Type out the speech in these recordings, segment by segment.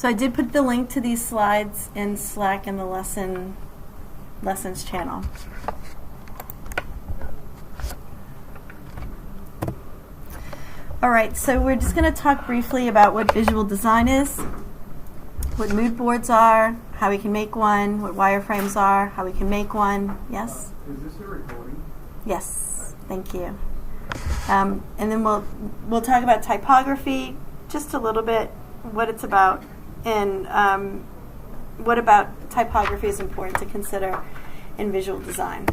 So I did put the link to these slides in Slack in the lessons channel. All right, so we're just going to talk briefly about what visual design is, what mood boards are, how we can make one, what wireframes are, how we can make one. Yes? Is this a recording? Yes, thank you. And then we'll talk about typography, just a little bit, what it's about, and what about typography is important to consider in visual design.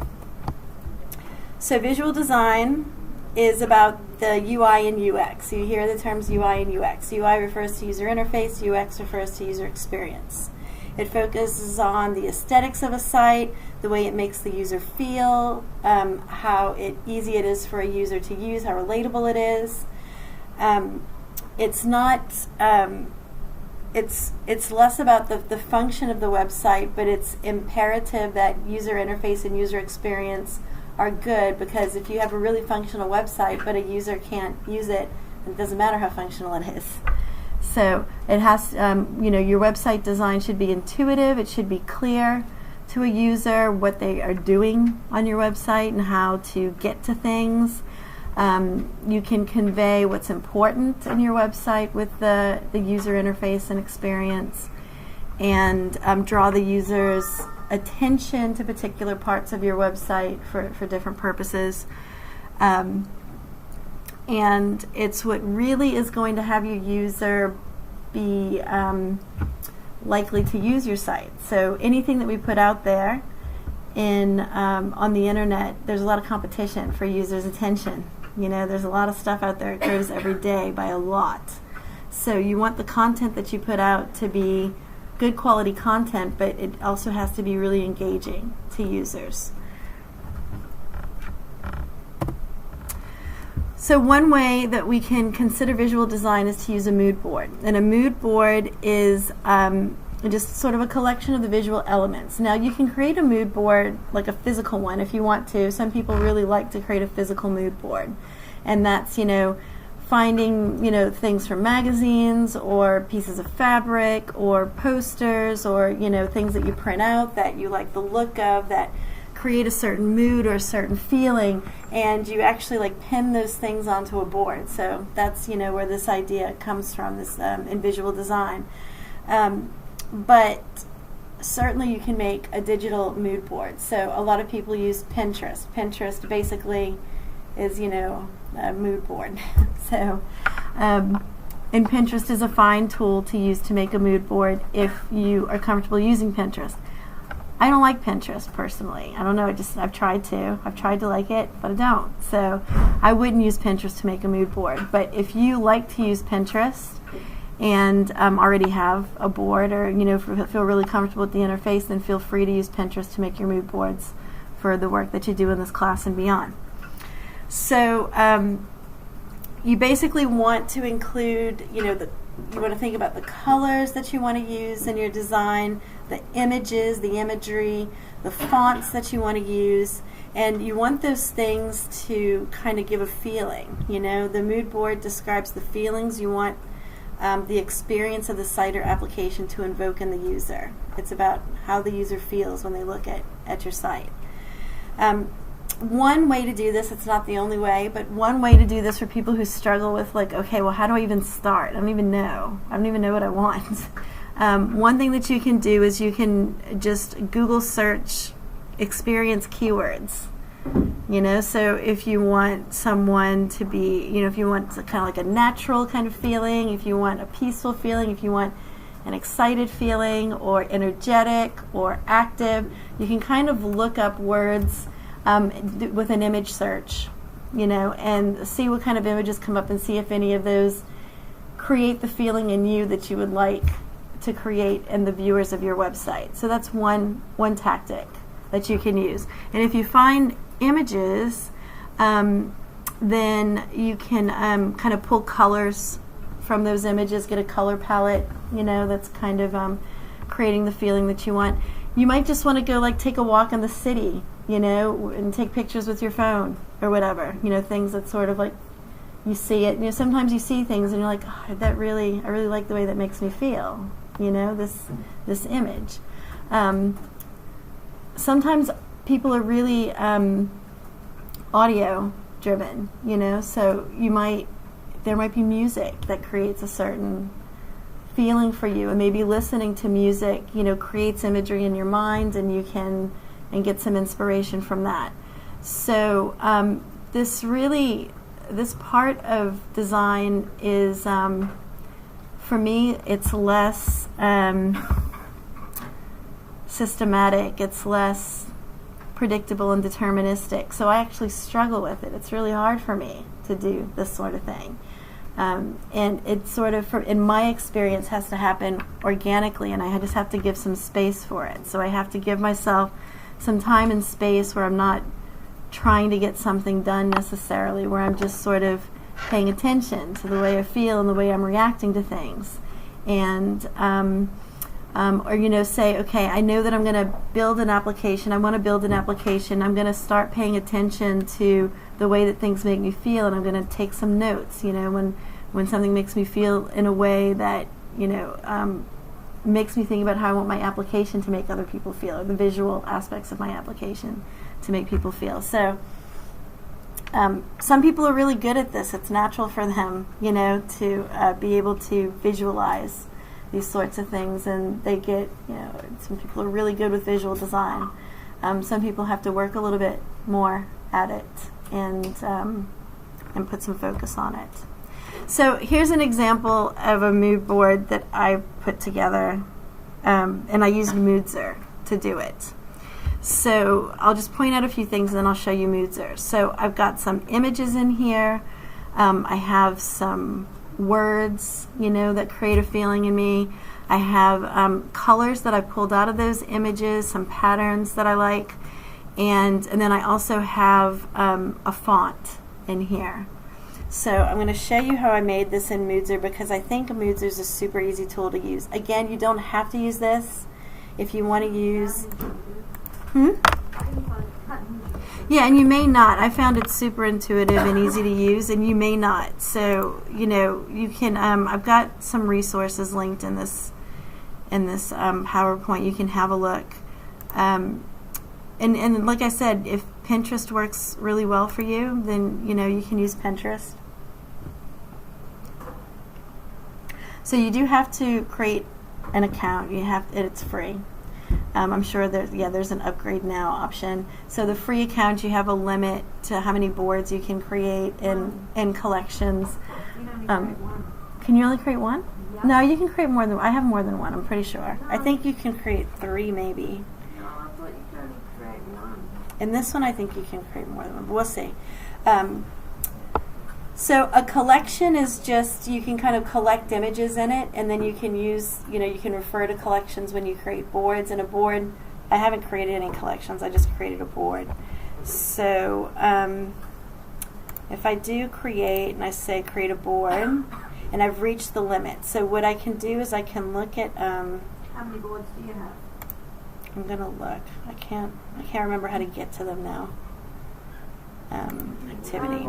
So visual design is about the UI and UX. You hear the terms UI and UX. UI refers to user interface, UX refers to user experience. It focuses on the aesthetics of a site, the way it makes the user feel, how easy it is for a user to use, how relatable it is. It's not. It's less about the function of the website, but it's imperative that user interface and user experience are good, because if you have a really functional website but a user can't use it, it doesn't matter how functional it is. So it has, your website design should be intuitive. It should be clear to a user what they are doing on your website and how to get to things. You can convey what's important in your website with the user interface and experience, and draw the user's attention to particular parts of your website for different purposes. And it's what really is going to have your user be likely to use your site. So anything that we put out there on the internet, there's a lot of competition for users' attention. There's a lot of stuff out there. It grows every day by a lot. So you want the content that you put out to be good quality content, but it also has to be really engaging to users. So one way that we can consider visual design is to use a mood board. And a mood board is just sort of a collection of the visual elements. Now you can create a mood board, like a physical one, if you want to. Some people really like to create a physical mood board. And that's, finding, things from magazines or pieces of fabric or posters or, things that you print out that you like the look of, that create a certain mood or a certain feeling, and you actually pin those things onto a board. So that's where this idea comes from, this in visual design. But certainly you can make a digital mood board. So a lot of people use Pinterest. Pinterest basically is a mood board. So and Pinterest is a fine tool to use to make a mood board if you are comfortable using Pinterest. I don't like Pinterest personally. I don't know, I've tried to like it, but I don't. So I wouldn't use Pinterest to make a mood board. But if you like to use Pinterest and already have a board, or feel really comfortable with the interface, then feel free to use Pinterest to make your mood boards for the work that you do in this class and beyond. So you basically want to include, you want to think about the colors that you want to use in your design, the images, the imagery, the fonts that you want to use, and you want those things to kind of give a feeling. The mood board describes the feelings you want the experience of the site or application to invoke in the user. It's about how the user feels when they look at your site. One way to do this, it's not the only way, but one way to do this for people who struggle with okay, well, how do I even start? I don't even know what I want. One thing that you can do is you can just Google search experience keywords. So if you want someone to be, if you want kind of like a natural kind of feeling, if you want a peaceful feeling, if you want an excited feeling or energetic or active, you can kind of look up words with an image search, and see what kind of images come up and see if any of those create the feeling in you that you would like to create in the viewers of your website. So that's one tactic that you can use. And if you find images, then you can kind of pull colors from those images, get a color palette, that's kind of creating the feeling that you want. You might just want to go take a walk in the city, and take pictures with your phone or whatever, things that sort of you see it. Sometimes you see things and you're like, oh, I really like the way that makes me feel. you know, this image. Sometimes people are really audio driven, you know, so there might be music that creates a certain feeling for you, and maybe listening to music, you know, creates imagery in your mind, and you can get some inspiration from that. So this part of design is, for me, it's less systematic, it's less predictable and deterministic. So I actually struggle with it. It's really hard for me to do this sort of thing. And it sort of, in my experience, has to happen organically, and I just have to give some space for it. So I have to give myself some time and space where I'm not trying to get something done necessarily, where I'm just sort of paying attention to the way I feel and the way I'm reacting to things. And or, you know, say, okay, I know that I'm going to build an application. I want to build an application. I'm going to start paying attention to the way that things make me feel, and I'm going to take some notes, you know, when something makes me feel in a way that, you know, makes me think about how I want my application to make other people feel, or the visual aspects of my application to make people feel. So some people are really good at this. It's natural for them, you know, to be able to visualize these sorts of things, and they get, you know, some people are really good with visual design. Some people have to work a little bit more at it and put some focus on it. So here's an example of a mood board that I put together, and I used Moodzer to do it. So I'll just point out a few things, and then I'll show you Moodzer. So I've got some images in here. I have some words, you know, that create a feeling in me. I have colors that I pulled out of those images, some patterns that I like, and then I also have a font in here. So I'm going to show you how I made this in Moodzer, because I think Moodzer is a super easy tool to use. Again, you don't have to use this if you want to use. Yeah, and you may not. I found it super intuitive and easy to use, and you may not. So, you know, you can. I've got some resources linked in this PowerPoint. You can have a look. And like I said, if Pinterest works really well for you, then, you know, you can use Pinterest. So you do have to create an account. It's free. I'm sure there's an upgrade now option. So the free account, you have a limit to how many boards you can create in collections. Can you only create one? Yeah. No, you can create more than one. I have more than one, I'm pretty sure. No. I think you can create 3 maybe. No, I thought you could only create 1. In this one, I think you can create more than one, but we'll see. So a collection is just, you can kind of collect images in it, and then you can use, you know, you can refer to collections when you create boards. And a board, I haven't created any collections, I just created a board. So if I do create, and I say create a board, and I've reached the limit. So what I can do is I can look at, how many boards do you have? I'm going to look. I can't remember how to get to them now. Activity.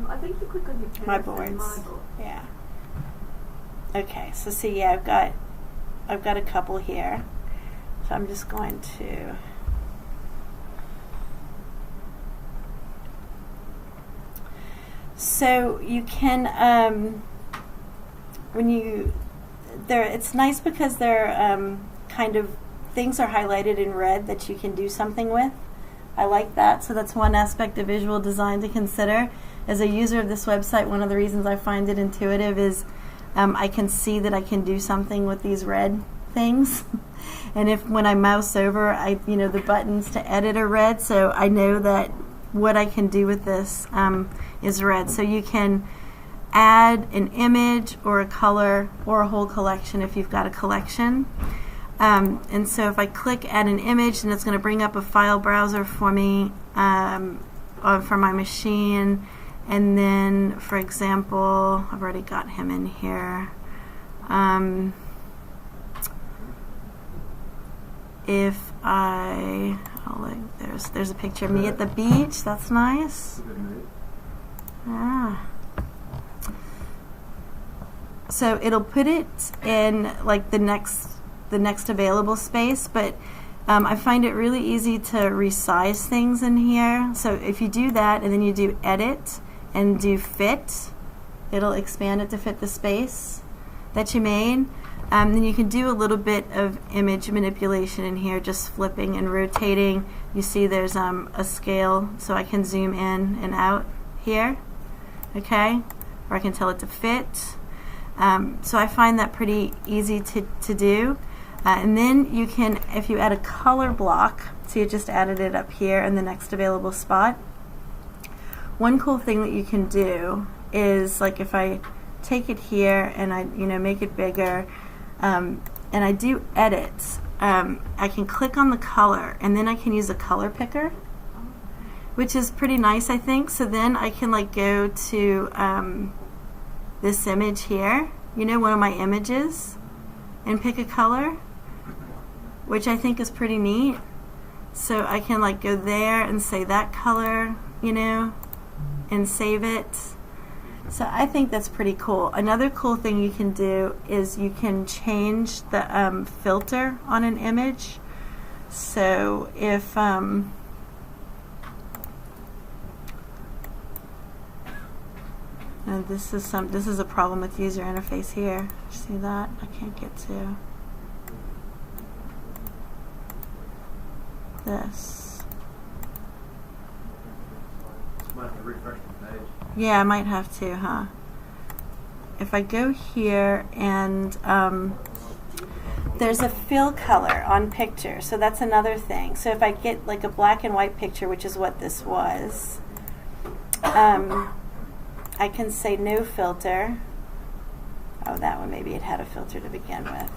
I think you click on your pen. My boards. Yeah. Okay. So see, yeah, I've got a couple here. So I'm just going to. So you can it's nice because they're kind of, things are highlighted in red that you can do something with. I like that. So that's one aspect of visual design to consider. As a user of this website, one of the reasons I find it intuitive is I can see that I can do something with these red things. And when I mouse over, the buttons to edit are red, so I know that what I can do with this is red. So you can add an image or a color or a whole collection if you've got a collection. And so if I click add an image, then it's going to bring up a file browser for me for my machine. And then, for example, I've already got him in here. If there's a picture of me at the beach. That's nice. Ah. So it'll put it in like the next available space, but I find it really easy to resize things in here. So if you do that and then you do edit and do fit, it'll expand it to fit the space that you made. Then you can do a little bit of image manipulation in here, just flipping and rotating. You see there's a scale, so I can zoom in and out here, okay? Or I can tell it to fit. So I find that pretty easy to do. And then you can, if you add a color block, so you just added it up here in the next available spot. One cool thing that you can do is, like, if I take it here and I make it bigger, and I do edit, I can click on the color and then I can use a color picker, which is pretty nice, I think. So then I can like go to this image here, one of my images, and pick a color, which I think is pretty neat. So I can like go there and say that color, and save it. So I think that's pretty cool. Another cool thing you can do is you can change the filter on an image. So if this is a problem with user interface here. See that? I can't get to this. Might have to refresh the page. Yeah, I might have to, huh? If I go here and there's a fill color on picture, so that's another thing. So if I get like a black and white picture, which is what this was, I can say no filter. Oh, that one, maybe it had a filter to begin with.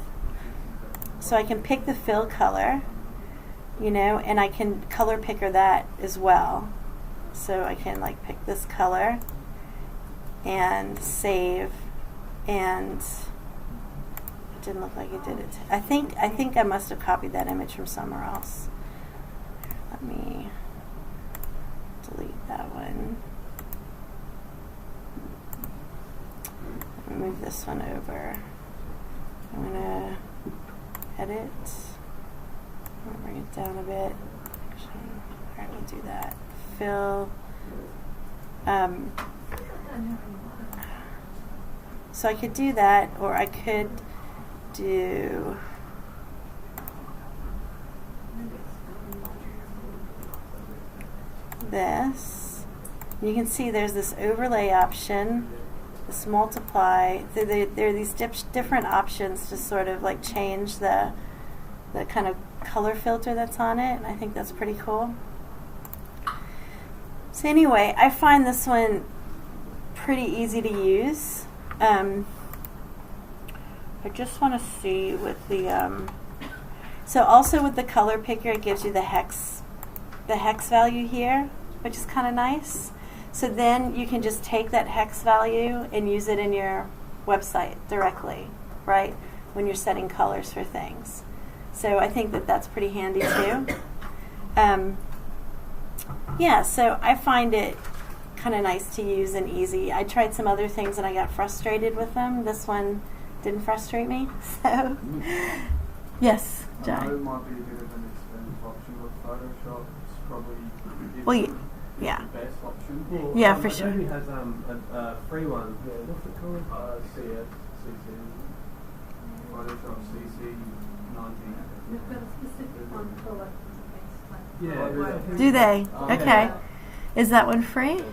So I can pick the fill color, and I can color picker that as well. So I can like pick this color and save, and it didn't look like it did it. I think I must have copied that image from somewhere else. Let me delete that one. Move this one over. I'm gonna edit. I'm gonna bring it down a bit. Alright, we'll do that. Fill. So I could do that, or I could do this. You can see there's this overlay option, this multiply. There are these different options to sort of like change the kind of color filter that's on it, and I think that's pretty cool. So anyway, I find this one pretty easy to use. I just want to see with the so also with the color picker, it gives you the hex value here, which is kind of nice. So then you can just take that hex value and use it in your website directly, right? When you're setting colors for things. So I think that that's pretty handy too. Yeah, so I find it kind of nice to use and easy. I tried some other things and I got frustrated with them. This one didn't frustrate me. So, yes, John. It might be a bit of an expensive option, but Photoshop is probably yeah. the best option. Well, Yeah, for sure. Adobe has a free one. Yeah, what's it called? CC. Photoshop CC 19. We've got a specific one for like Yeah. Do they? Oh, Okay. yeah. Is that one free?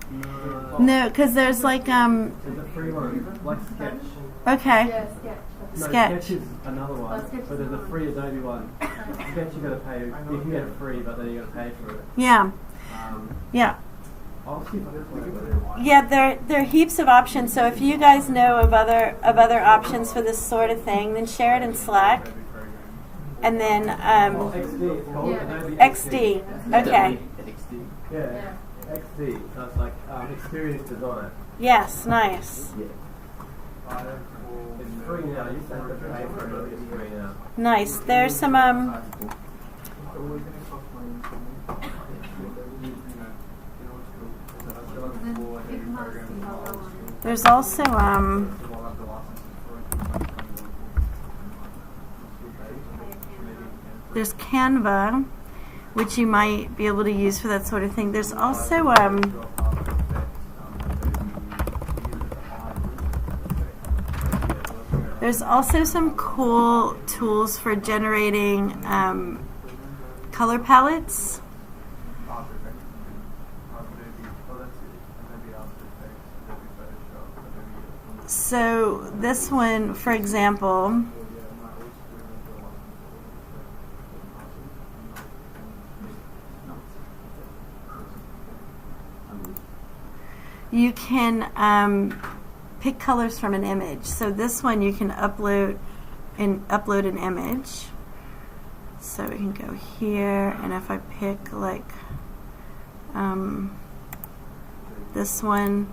No. No, because there's like There's a free one, like Sketch. okay. Yeah, Sketch. No, Sketch. is another one, Sketch is but there's a another free Adobe one. Sketch you gotta pay. You can get it free, but then you gotta pay for it. Yeah. Yeah. I'll see if I can find it. Yeah, there are heaps of options. So if you guys know of other options for this sort of thing, then share it in Slack. And then XD, it's called Yeah. Adobe XD. Okay. Yeah, XD. So it's like experience design. Yes, nice. It's free now. You used to have to pay for it, but it's free now. Nice. There's some So like And then full you can program see how well on it. There's also we'll have the licenses for it. there's Canva, which you might be able to use for that sort of thing. There's also some cool tools for generating color palettes. So this one, for example, you can pick colors from an image. So this one you can upload an image. So we can go here, and if I pick like this one,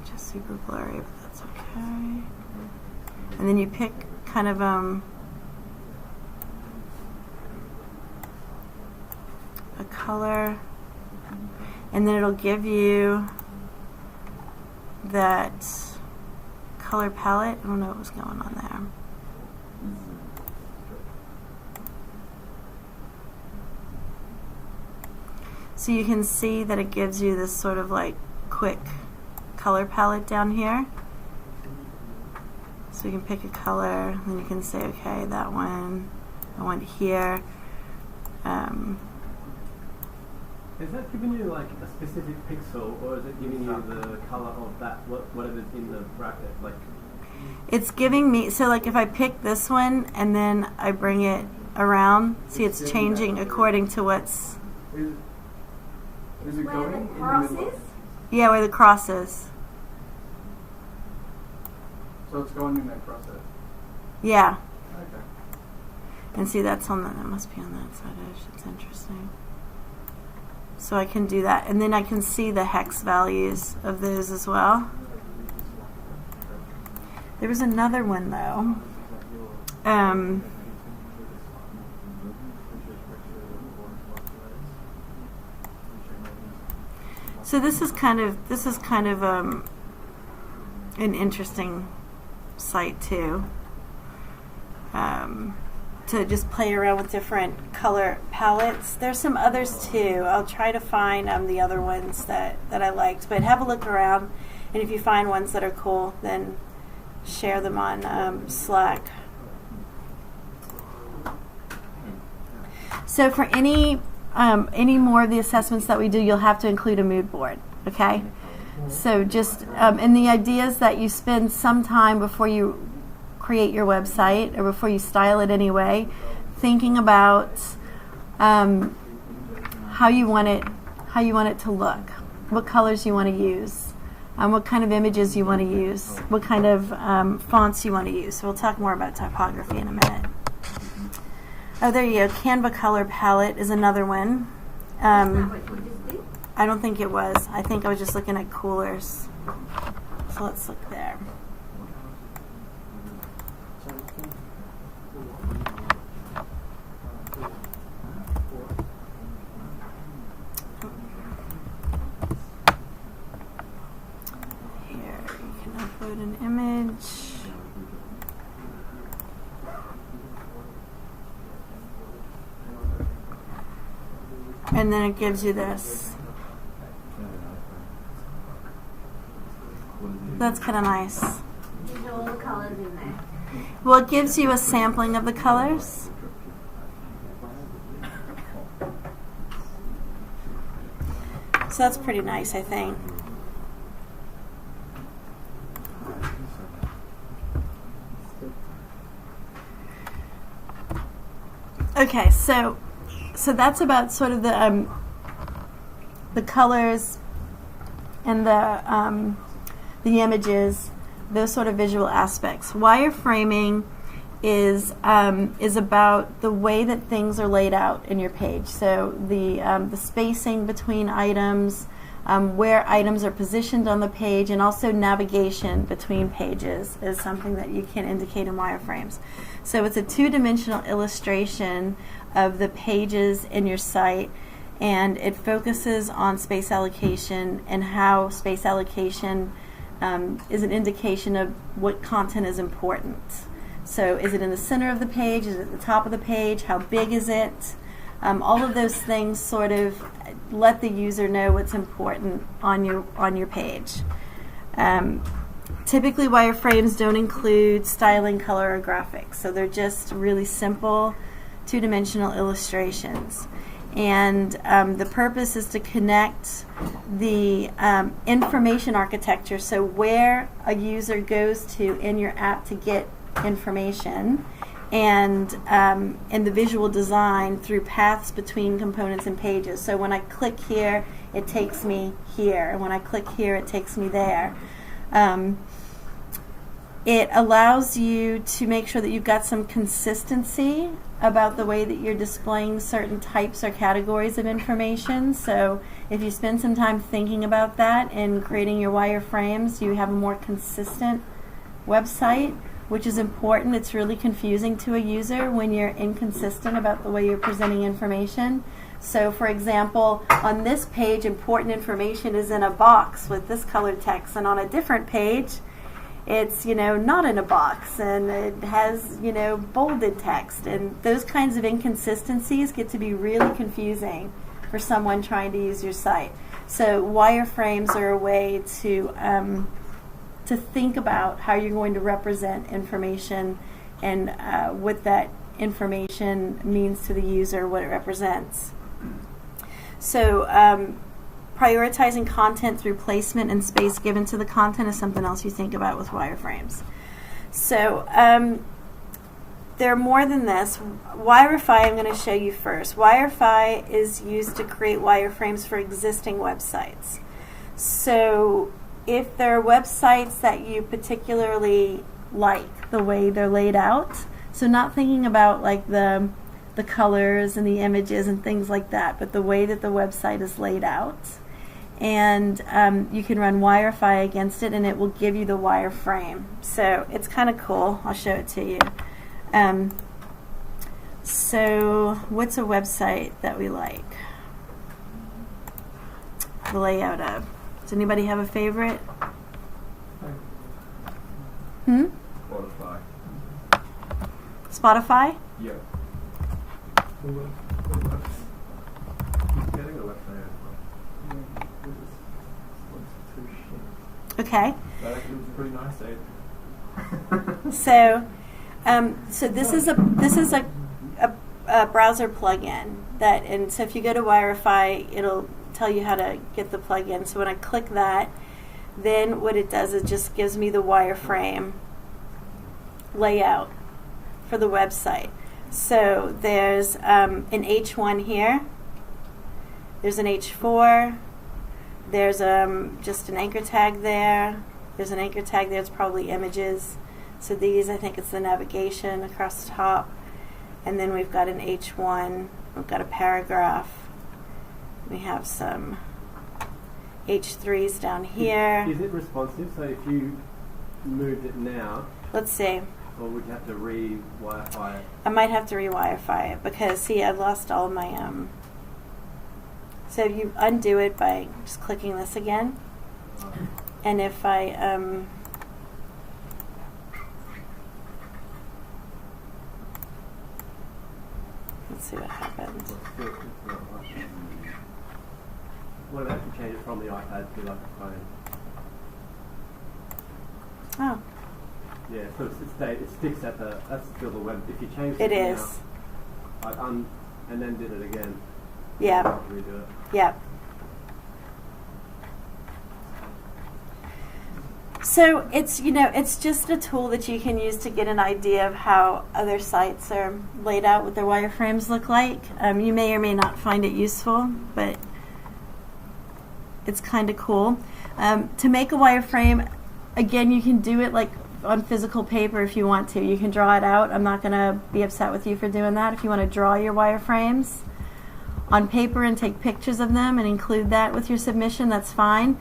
just super blurry, but that's okay. And then you pick kind of a color, and then it'll give you that color palette. I don't know what was going on there. So you can see that it gives you this sort of like quick color palette down here. So you can pick a color, and then you can say, okay, that one, I want here. Is that giving you like a specific pixel, or is it giving you the color of that whatever's in the bracket? Like, it's giving me, so like if I pick this one and then I bring it around, see it's changing according to what's... Is it Where going the in the cross middle? is? Yeah, where the cross is. So it's going in that process. Yeah. Okay. And see, that's on that must be on that side-ish. It's interesting. So I can do that. And then I can see the hex values of those as well. There was another one, though. So this is kind of an interesting site too. To just play around with different color palettes. There's some others too. I'll try to find the other ones that I liked. But have a look around, and if you find ones that are cool, then share them on Slack. So for any more of the assessments that we do, you'll have to include a mood board, okay? So just, and the idea is that you spend some time before you create your website or before you style it anyway, thinking about how you want it to look, what colors you want to use, what kind of images you want to use, what kind of fonts you want to use. So we'll talk more about typography in a minute. Oh, there you go. Canva color palette is another one. That's not what you just did? I don't think it was. I think I was just looking at coolers. So let's look there. Here, you can upload an image. And then it gives you this. That's kind of nice. These are all the colors in there. Well, it gives you a sampling of the colors. So that's pretty nice, I think. Okay, so that's about sort of the colors and the images, those sort of visual aspects. Wireframing is about the way that things are laid out in your page. So the spacing between items, where items are positioned on the page, and also navigation between pages is something that you can indicate in wireframes. So it's a two-dimensional illustration of the pages in your site, and it focuses on space allocation and how space allocation is an indication of what content is important. So is it in the center of the page? Is it at the top of the page? How big is it? All of those things sort of let the user know what's important on your page. Typically, wireframes don't include styling, color, or graphics, so they're just really simple, two-dimensional illustrations. And the purpose is to connect the information architecture, so where a user goes to in your app to get information, and the visual design through paths between components and pages. So when I click here, it takes me here, and when I click here, it takes me there. It allows you to make sure that you've got some consistency about the way that you're displaying certain types or categories of information. So if you spend some time thinking about that and creating your wireframes, you have a more consistent website, which is important. It's really confusing to a user when you're inconsistent about the way you're presenting information. So for example, on this page, important information is in a box with this colored text, and on a different page, it's, not in a box, and it has, bolded text, and those kinds of inconsistencies get to be really confusing for someone trying to use your site. So wireframes are a way to think about how you're going to represent information and what that information means to the user, what it represents. So prioritizing content through placement and space given to the content is something else you think about with wireframes. So there are more than this. Wirefy I'm going to show you first. Wirefy is used to create wireframes for existing websites. So if there are websites that you particularly like the way they're laid out, so not thinking about like the colors and the images and things like that, but the way that the website is laid out, and you can run Wirefy against it and it will give you the wireframe. So it's kind of cool. I'll show it to you. So what's a website that we like the layout of? Does anybody have a favorite? Spotify. Spotify? Yeah. Getting a website. Okay. That actually was a pretty nice day. So this is a browser plugin that, and so if you go to Wirefy, it'll tell you how to get the plugin. So when I click that, then what it does is just gives me the wireframe layout for the website. So there's an H1 here. There's an H4. There's just an anchor tag there. There's an anchor tag there. It's probably images. So these, I think it's the navigation across the top. And then we've got an H1. We've got a paragraph. We have some H3s down here. Is it responsive? So if you moved it now, Let's see. or would you have to re-Wi-Fi it? I might have to re-Wirefy it because, see, I've lost all my... So you undo it by just clicking this again. And if I... let's see what happens. What about if you change it from the iPad to like a phone? Oh, Yeah, so it sticks at the, that's still the web. If you change it it is. now, and then did it again, Yeah. you have to redo it. Yeah. So it's, it's just a tool that you can use to get an idea of how other sites are laid out, what their wireframes look like. You may or may not find it useful, but it's kind of cool. To make a wireframe, again, you can do it like on physical paper if you want to. You can draw it out. I'm not going to be upset with you for doing that. If you want to draw your wireframes on paper and take pictures of them and include that with your submission, that's fine.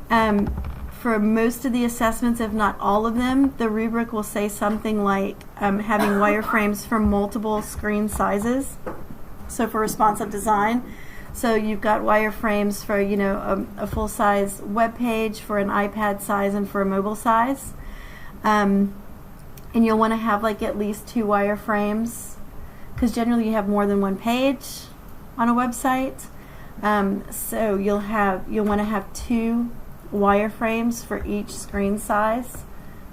For most of the assessments, if not all of them, the rubric will say something like having wireframes for multiple screen sizes. So for responsive design, So you've got wireframes for, you know, a full-size web page, for an iPad size, and for a mobile size. And you'll want to have like at least 2 wireframes, because generally you have more than one page on a website. So you'll want to have 2 wireframes for each screen size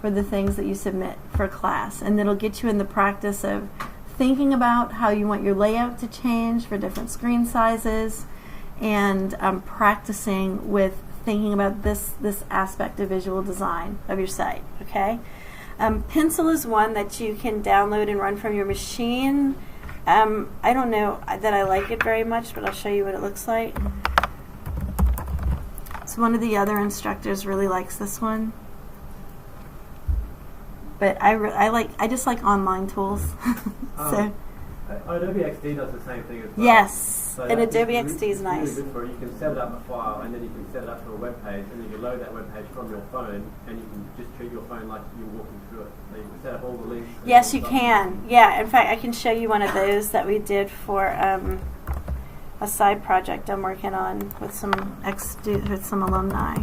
for the things that you submit for class, and it'll get you in the practice of thinking about how you want your layout to change for different screen sizes, and practicing with thinking about this aspect of visual design of your site. Okay, Pencil is one that you can download and run from your machine. I don't know that I like it very much, but I'll show you what it looks like. So one of the other instructors really likes this one, but I just like online tools. So Adobe XD does the same thing as well. yes, So and that's Adobe really- XD is it's nice. Really good for it. You can set it up a file, and then you can set it up to a web page, and then you load that web page from your phone, and you can just treat your phone like you're walking through it. So you can set up all the links. and Yes, all you the stuff. can. Yeah, in fact, I can show you one of those that we did for a side project I'm working on with some alumni.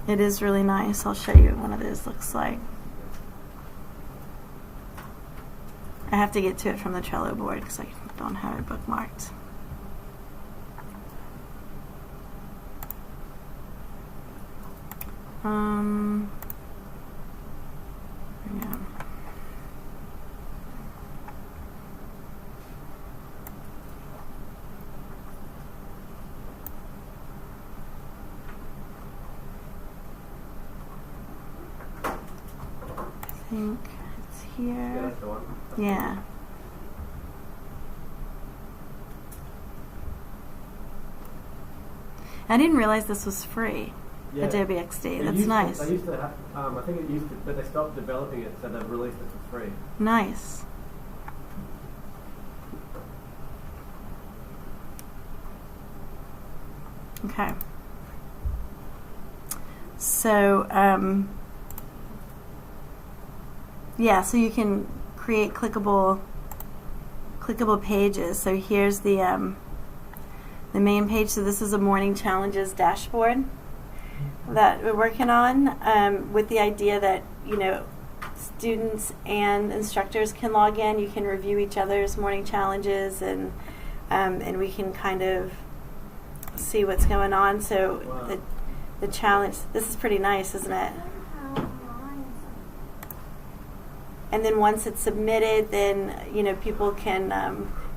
It is really nice. I'll show you what one of those looks like. I have to get to it from the Trello board because I don't have it bookmarked. Yeah. I think it's Yeah, here. that's the one. Yeah. I didn't realize this was free. Yeah. Adobe XD. They That's used to- nice. They used to have, I think it used to, but they stopped developing it, so they've released it for free. Nice. Okay. So, yeah, so you can create clickable pages. So here's the main page. So this is a morning challenges dashboard that we're working on, with the idea that, you know, students and instructors can log in. You can review each other's morning challenges, and we can kind of see what's going on. So Wow. the challenge. This is pretty nice, isn't it? And then once it's submitted, then, you know, people can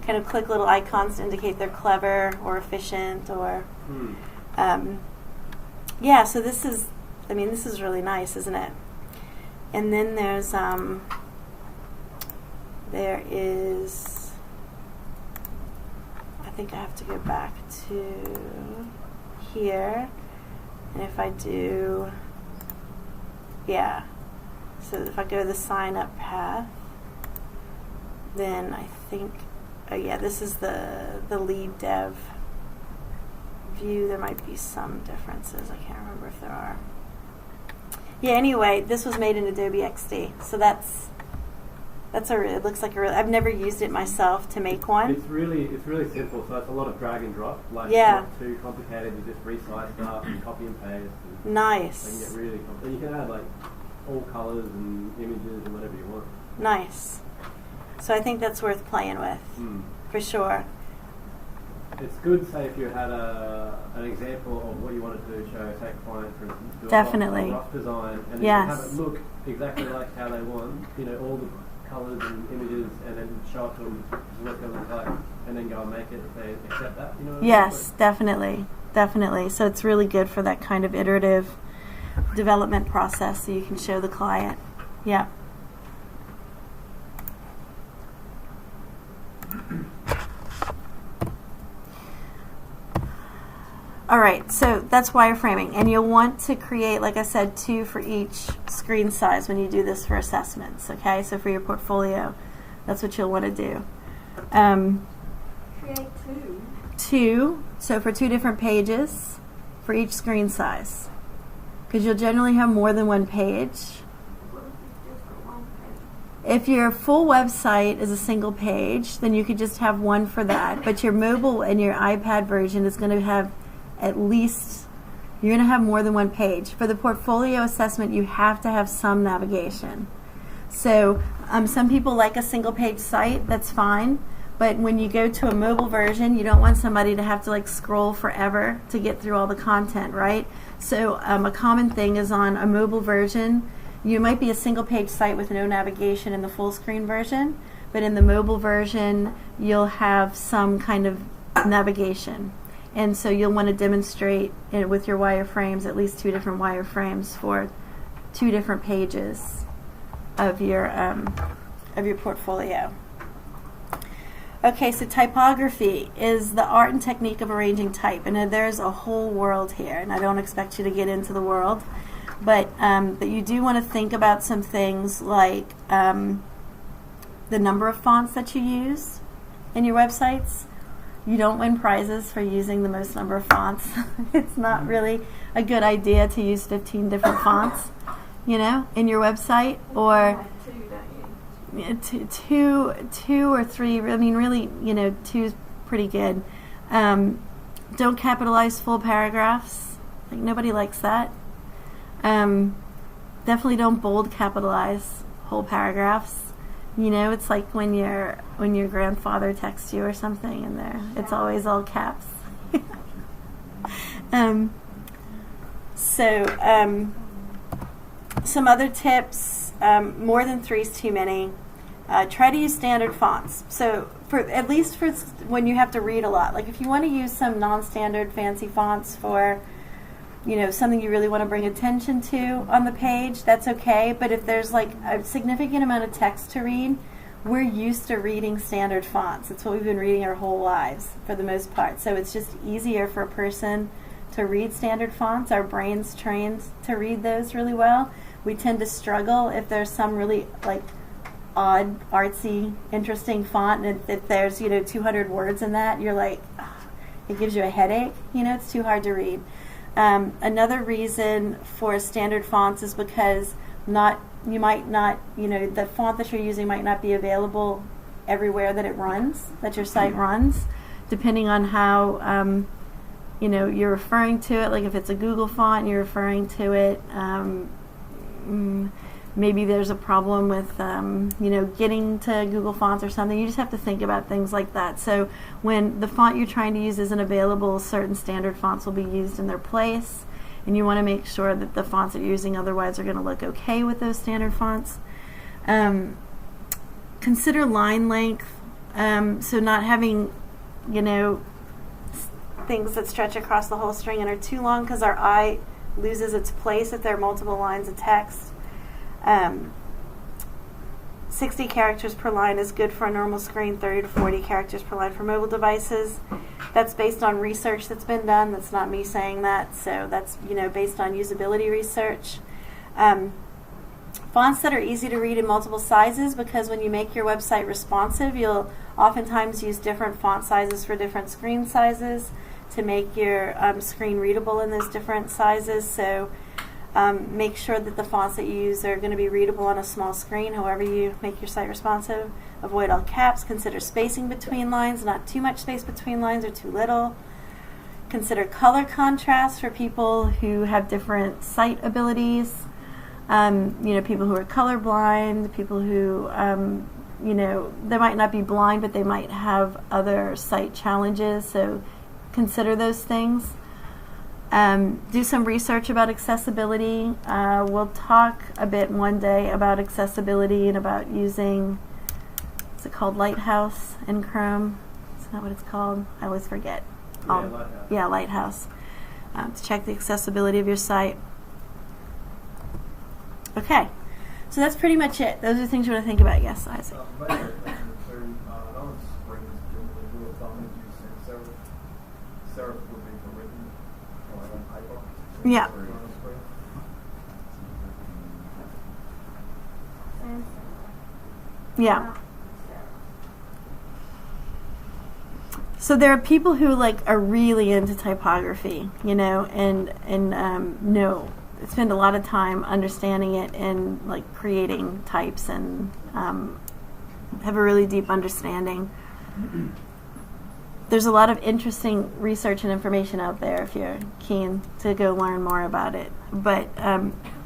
kind of click little icons to indicate they're clever or efficient, or yeah. So this is really nice, isn't it? And then there is, I think I have to go back to here, and if I do, yeah. So if I go the sign up path, then I think, oh yeah, this is the lead dev view. There might be some differences. I can't remember if there are. Yeah, anyway, this was made in Adobe XD. So it looks like I've never used it myself to make one. It's really simple. So it's a lot of drag and drop. Like, Yeah. it's not too complicated. You just resize stuff and copy and paste. And Nice. they can get really complicated. You can add like all colors and images and whatever you want. Nice. So I think that's worth playing with, for sure. It's good, say, if you had an example of what you wanted to show, say, a client, for instance, do Definitely. a rough design, and then Yes. have it look exactly like how they want, you know, all the colours and images, and then show it to them, this is what it's going to look like, and then go and make it if they accept that, you know what I mean? Yes, definitely. So it's really good for that kind of iterative development process, so you can show the client. Yeah. All right, so that's wireframing, and you'll want to create, like I said, 2 for each screen size when you do this for assessments. Okay, so for your portfolio, that's what you'll want to do. Create 2. 2, so for 2 different pages for each screen size, because you'll generally have more than one page. What if it's just got 1 page? If your full website is a single page, then you could just have one for that. But your mobile and your iPad version is going to have at least, you're going to have more than one page. For the portfolio assessment, you have to have some navigation. So some people like a single page site, that's fine. But when you go to a mobile version, you don't want somebody to have to like scroll forever to get through all the content, right? So a common thing is on a mobile version, you might be a single page site with no navigation in the full screen version, but in the mobile version, you'll have some kind of navigation. And so you'll want to demonstrate it with your wireframes, at least 2 different wireframes for 2 different pages of your portfolio. Okay, so typography is the art and technique of arranging type, and there's a whole world here, and I don't expect you to get into the world, but you do want to think about some things like the number of fonts that you use in your websites. You don't win prizes for using the most number of fonts. It's not really a good idea to use 15 different fonts, in your website, or two or 3. I mean, really, 2 is pretty good. Don't capitalize full paragraphs. Like, nobody likes that. Definitely don't bold capitalize whole paragraphs. It's like when your grandfather texts you or something, and it's always all caps. Some other tips: more than 3 is too many. Try to use standard fonts. So at least for when you have to read a lot. Like if you want to use some non-standard fancy fonts for something you really want to bring attention to on the page, that's okay. But if there's like a significant amount of text to read, we're used to reading standard fonts. It's what we've been reading our whole lives for the most part. So it's just easier for a person to read standard fonts. Our brain's trained to read those really well. We tend to struggle if there's some really like odd, artsy, interesting font, and if there's 200 words in that, you're like, it gives you a headache. It's too hard to read. Another reason for standard fonts is because the font that you're using might not be available everywhere that your site runs, depending on how you're referring to it. Like if it's a Google font, you're referring to it. Maybe there's a problem with getting to Google Fonts or something. You just have to think about things like that. So when the font you're trying to use isn't available, certain standard fonts will be used in their place, and you want to make sure that the fonts that you're using otherwise are going to look okay with those standard fonts. Consider line length. So not having things that stretch across the whole string and are too long, because our eye loses its place if there are multiple lines of text. 60 characters per line is good for a normal screen, 30 to 40 characters per line for mobile devices. That's based on research that's been done. That's not me saying that. So that's based on usability research. Fonts that are easy to read in multiple sizes, because when you make your website responsive, you'll oftentimes use different font sizes for different screen sizes to make your screen readable in those different sizes. So make sure that the fonts that you use are going to be readable on a small screen, however you make your site responsive. Avoid all caps. Consider spacing between lines, not too much space between lines or too little. Consider color contrast for people who have different sight abilities. People who are colorblind, people who, they might not be blind, but they might have other sight challenges. So consider those things. Do some research about accessibility. We'll talk a bit one day about accessibility and about using, what's it called, Lighthouse in Chrome? Isn't that what it's called? I always forget. Lighthouse. Yeah, Lighthouse. To check the accessibility of your site. Okay, so that's pretty much it. Those are the things you want to think about. Yes, Isaac. Yeah. Yeah. So there are people who are really into typography, and spend a lot of time understanding it and creating types and have a really deep understanding. There's a lot of interesting research and information out there if you're keen to go learn more about it. But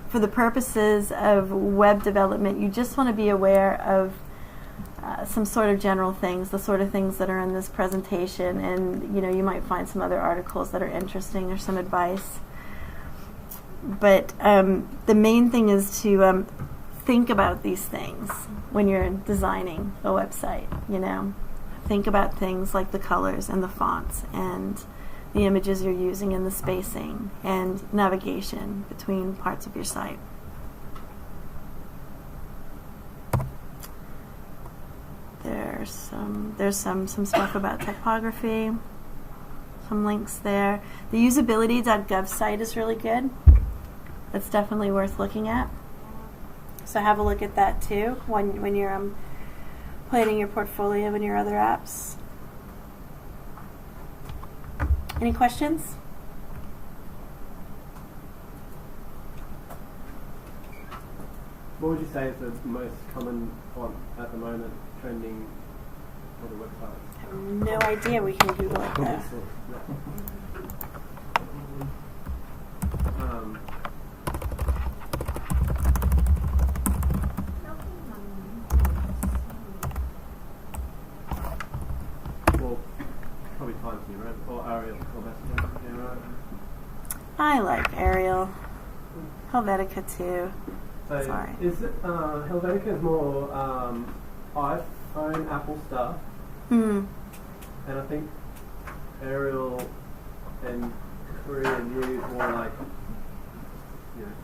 for the purposes of web development, you just want to be aware of some sort of general things, the sort of things that are in this presentation, and you might find some other articles that are interesting or some advice. But the main thing is to think about these things when you're designing a website. Think about things like the colors and the fonts and the images you're using and the spacing and navigation between parts of your site. There's some stuff about typography, some links there. The usability.gov site is really good. That's definitely worth looking at. So have a look at that too when you're planning your portfolio and your other apps. Any questions? What would you say is the most common font at the moment trending for the website? I have no idea. We can Google it though. Well, probably Times New Roman or Arial or Message. Yeah, right. I like Arial. Helvetica too. So Sorry. is it Helvetica is more iPhone, Apple stuff, Hmm. and I think Arial and Korean use more like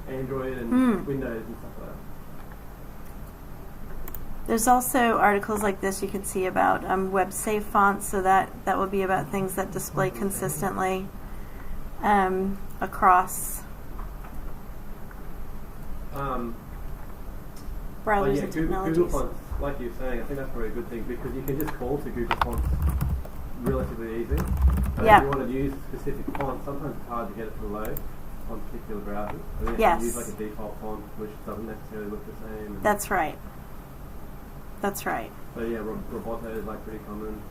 Android and Windows and stuff like that. There's also articles like this you can see about web safe fonts, so that will be about things that display consistently across browsers and technologies. Google Fonts, like you were saying, I think that's probably a good thing because you can just call to Google Fonts relatively easy. But if you want to use a specific font, sometimes it's hard to get it to load on particular browsers. I mean, you can use like a default font which doesn't necessarily look the same. That's right. That's right. So yeah, Roboto is like pretty common.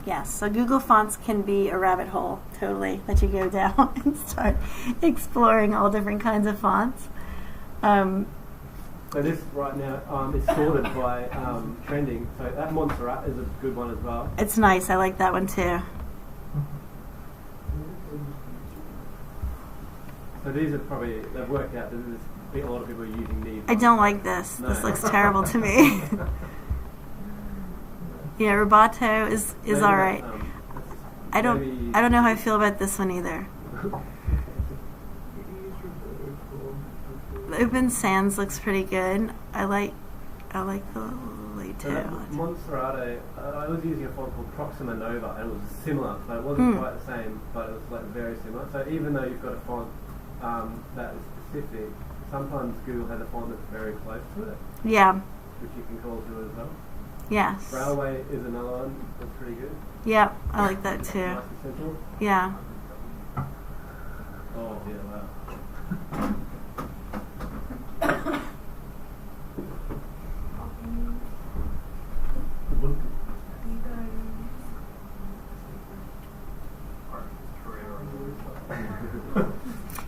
Yes, so Google Fonts can be a rabbit hole, totally, that you go down and start exploring all different kinds of fonts. So this right now is sorted by trending. So that Montserrat is a good one as well. It's nice. I like that one too. So these are probably, they've worked out that a lot of people are using these. I don't like this. No. This looks terrible to me. Yeah, Roboto is all right. I don't know how I feel about this one either. The Open Sans looks pretty good. I like the layout. Montserrat, I was using a font called Proxima Nova, and it was similar. So it wasn't quite the same, but it was like very similar. So even though you've got a font that is specific, sometimes Google has a font that's very close to it. Yeah. Which you can call to as well. Yes. Railway is another one that's pretty good. Yep, I like that too. Nice and simple. Yeah. Oh yeah, wow.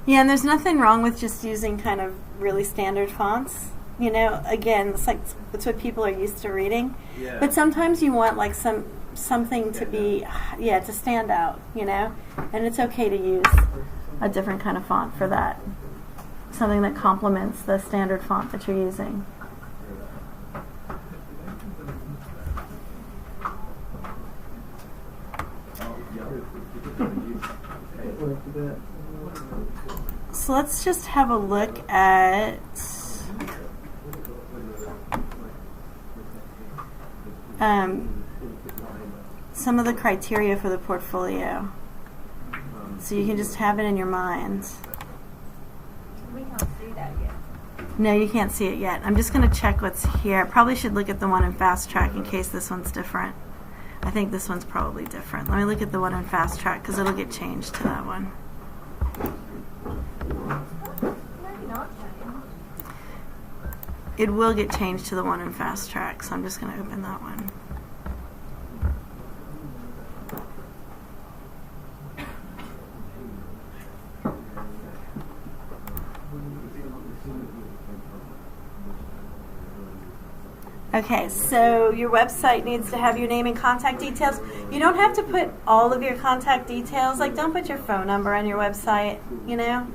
Yeah, and there's nothing wrong with just using kind of really standard fonts. Again, it's what people are used to reading. Yeah. But sometimes you want like something to be, to stand out, and it's okay to use a different kind of font for that. Something that complements the standard font that you're using. So let's just have a look at some of the criteria for the portfolio. So you can just have it in your mind. We can't see that yet. No, you can't see it yet. I'm just going to check what's here. I probably should look at the one in Fast Track in case this one's different. I think this one's probably different. Let me look at the one in Fast Track because it'll get changed to that one. Maybe not change. it will get changed to the one in Fast Track, so I'm just going to open that one. Okay, so your website needs to have your name and contact details. You don't have to put all of your contact details. Like, don't put your phone number on your website, you know?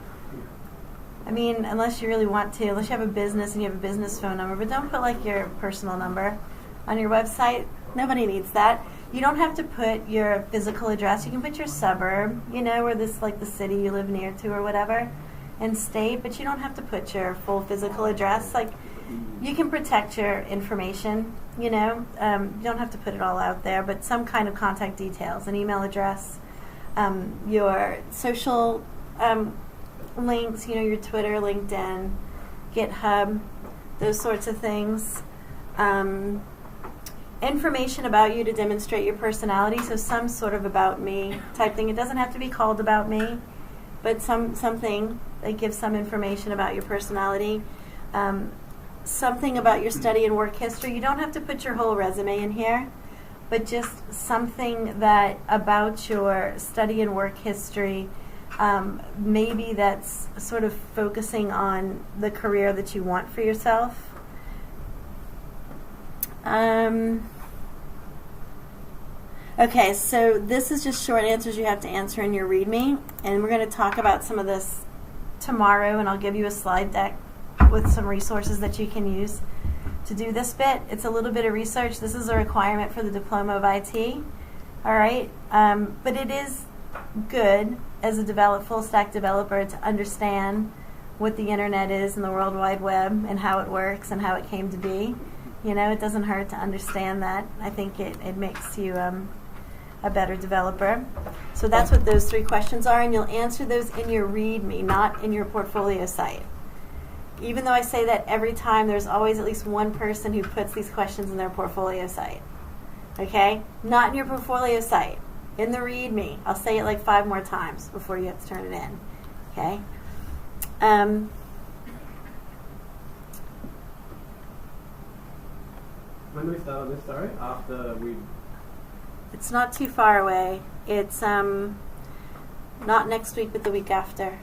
I mean, unless you really want to, unless you have a business and you have a business phone number, but don't put, like, your personal number on your website. Nobody needs that. You don't have to put your physical address. You can put your suburb, you know, or this, like, the city you live near to or whatever, and state, but you don't have to put your full physical address. Like, you can protect your information, you know. You don't have to put it all out there, but some kind of contact details, an email address, your social links, you know, your Twitter, LinkedIn, GitHub, those sorts of things. Information about you to demonstrate your personality, so some sort of about me type thing. It doesn't have to be called about me, but something that gives some information about your personality. Something about your study and work history. You don't have to put your whole resume in here, but just something that about your study and work history, maybe that's sort of focusing on the career that you want for yourself. Okay, so this is just short answers you have to answer in your README, and we're going to talk about some of this tomorrow, and I'll give you a slide deck with some resources that you can use to do this bit. It's a little bit of research. This is a requirement for the Diploma of IT. All right, but it is good as a full stack developer to understand what the internet is and the World Wide Web and how it works and how it came to be. You know, it doesn't hurt to understand that. I think it makes you a better developer. So that's what those 3 questions are, and you'll answer those in your README, not in your portfolio site. Even though I say that every time, there's always at least one person who puts these questions in their portfolio site. Okay? Not in your portfolio site. In the README. I'll say it like 5 more times before you have to turn it in. Okay? When do we start on this, sorry? After we... It's not too far away. It's not next week, but the week after.